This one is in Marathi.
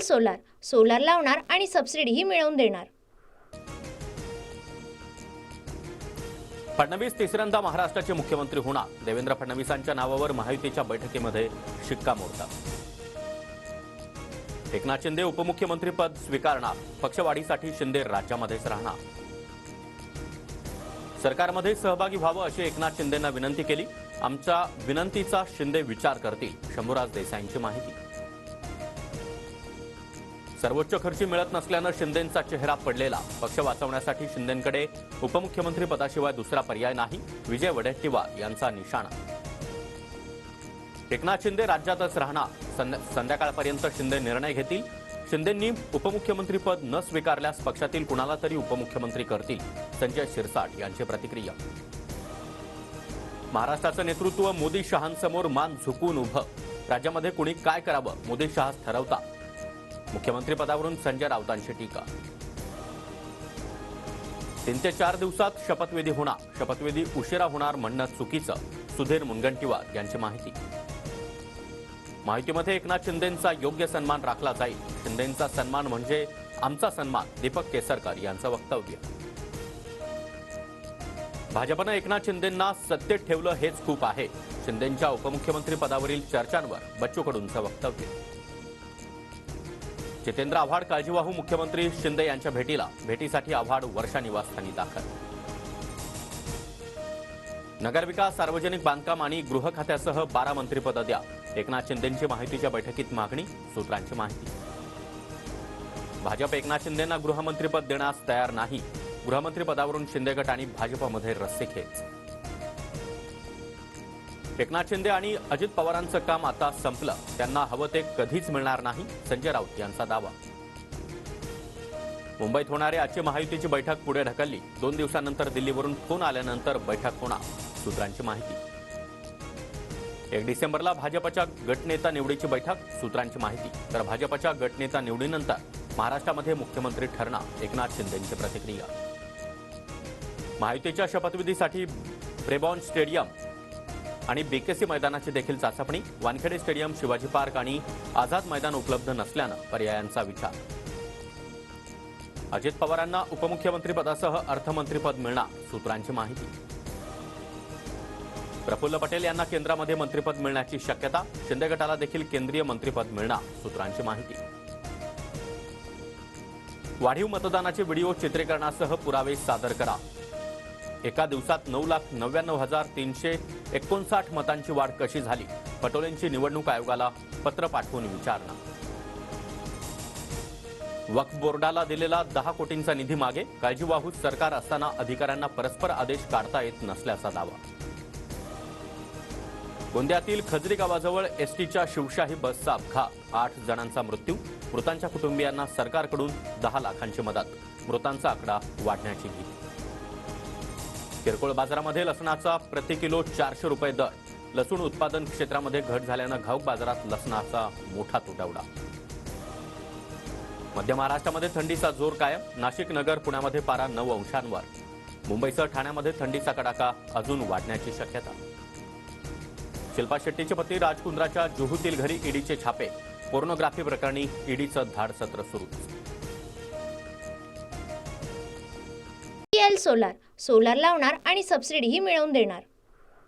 सोलार, सोलार लावणार आणि सबसिडीही मिळवून देणार। फडणवीस तिसऱ्यांदा महाराष्ट्राचे मुख्यमंत्री होणार, देवेंद्र फडणवीसांच्या नावावर महायुतीच्या बैठकीमध्ये शिक्कामोर्तब। एकनाथ शिंदे उपमुख्यमंत्रीपद स्वीकारणार, पक्षवाढीसाठी शिंदे राज्यामध्येच राहणार। सरकारमध्ये सहभागी व्हावं अशी एकनाथ शिंदेंना विनंती केली, आमच्या विनंतीचा शिंदे विचार करतील, शंभूराज देसाईंची माहिती। सर्वोच्च खर्ची मिळत नसल्यानं शिंदेंचा चेहरा पडलेला, पक्ष वाचवण्यासाठी शिंदेंकडे उपमुख्यमंत्री पदाशिवाय दुसरा पर्याय नाही, विजय वडेट्टीवार यांचा निशाणा। एकनाथ शिंदे राज्यातच राहणार, संध्याकाळपर्यंत शिंदे निर्णय घेतील, शिंदेंनी उपमुख्यमंत्रीपद न स्वीकारल्यास पक्षातील कुणाला तरी उपमुख्यमंत्री करतील, संजय शिरसाट यांची प्रतिक्रिया। महाराष्ट्राचं नेतृत्व मोदी शहांसमोर मान झुकून उभं, राज्यामध्ये कुणी काय करावं मोदी शहाच ठरवतात, मुख्यमंत्रीपदावरून संजय राऊतांची टीका। 3 ते 4 दिवसात शपथविधी होणार, शपथविधी उशिरा होणार म्हणणं चुकीचं, सुधीर मुनगंटीवार यांची माहिती। माहितीमध्ये एकनाथ शिंदेंचा योग्य सन्मान राखला जाईल, शिंदेंचा सन्मान म्हणजे आमचा सन्मान, दीपक केसरकर यांचं वक्तव्य। भाजपनं एकनाथ शिंदेंना सत्तेत ठेवलं हेच खूप आहे, शिंदेंच्या उपमुख्यमंत्री पदावरील चर्चांवर बच्चू कडूंचं वक्तव्य। जितेंद्र आव्हाड काळजीवाहू मुख्यमंत्री शिंदे यांच्या भेटीसाठी आव्हाड वर्षा निवासस्थानी दाखल। नगरविकास, सार्वजनिक बांधकाम आणि गृह खात्यासह 12 मंत्रिपदं द्या, एकनाथ शिंदेंची माहितीच्या बैठकीत मागणी, सूत्रांची माहिती। भाजप एकनाथ शिंदेंना गृहमंत्रीपद देण्यास तयार नाही, गृहमंत्रीपदावरून शिंदे गट आणि भाजपमध्ये रस्सीखेच। एकनाथ शिंदे आणि अजित पवारांचं काम आता संपलं, त्यांना हवं ते कधीच मिळणार नाही, संजय राऊत यांचा दावा। मुंबईत होणारी आजची महायुतीची बैठक पुढे ढकलली, 2 दिवसांनंतर दिल्लीवरून फोन आल्यानंतर बैठक होणार, सूत्रांची माहिती। 1 डिसेंबरला भाजपच्या गटनेता निवडीची बैठक, सूत्रांची माहिती। तर भाजपच्या गटनेता निवडीनंतर महाराष्ट्रामध्ये मुख्यमंत्री ठरणार, एकनाथ शिंदेंची प्रतिक्रिया। महायुतीच्या शपथविधीसाठी ब्रेबॉर्न स्टेडियम आणि बीकेसी मैदानाची देखील चाचपणी, वानखेडे स्टेडियम, शिवाजी पार्क आणि आझाद मैदान उपलब्ध नसल्यानं पर्यायांचा विचार। अजित पवारांना उपमुख्यमंत्रीपदासह अर्थमंत्रीपद मिळणार, सूत्रांची माहिती। प्रफुल्ल पटेल यांना केंद्रामध्ये मंत्रिपद मिळण्याची शक्यता, शिंदे गटाला देखील केंद्रीय मंत्रिपद मिळणार, सूत्रांची माहिती। वाढीव मतदानाचे व्हिडिओ चित्रीकरणासह पुरावे सादर करा, एका दिवसात 9,99,359 मतांची वाढ कशी झाली, पटोलेंची निवडणूक आयोगाला पत्र पाठवून विचारणा। वक्फ बोर्डाला दिलेला 10 कोटींचा निधी मागे, काळजीवाहू सरकार असताना अधिकाऱ्यांना परस्पर आदेश काढता येत नसल्याचा दावा। गोंदियातील खजरी गावाजवळ एसटीच्या शिवशाही बसचा अपघात, 8 जणांचा मृत्यू, मृतांच्या कुटुंबियांना सरकारकडून 10 लाखांची मदत, मृतांचा आकडा वाढण्याची भीती। किरकोळ बाजारामध्ये लसणाचा प्रति किलो 400 रुपये दर, लसूण उत्पादन क्षेत्रामध्ये घट झाल्यानं घाऊक बाजारात लसणाचा मोठा तुटवडा। मध्य महाराष्ट्रामध्ये थंडीचा जोर कायम, नाशिक, नगर, पुण्यामध्ये पारा 9 अंशांवर, मुंबईसह ठाण्यामध्ये थंडीचा कडाका अजून वाढण्याची शक्यता। शिल्पा शेट्टीचे पती राज कुंद्राच्या जुहूतील घरी ईडीचे छापे, पोर्नोग्राफी प्रकरणी ईडीचं धाड सत्र सुरू। सोलार, सोलार लावणार आणि सबसिडीही मिळवून देणार।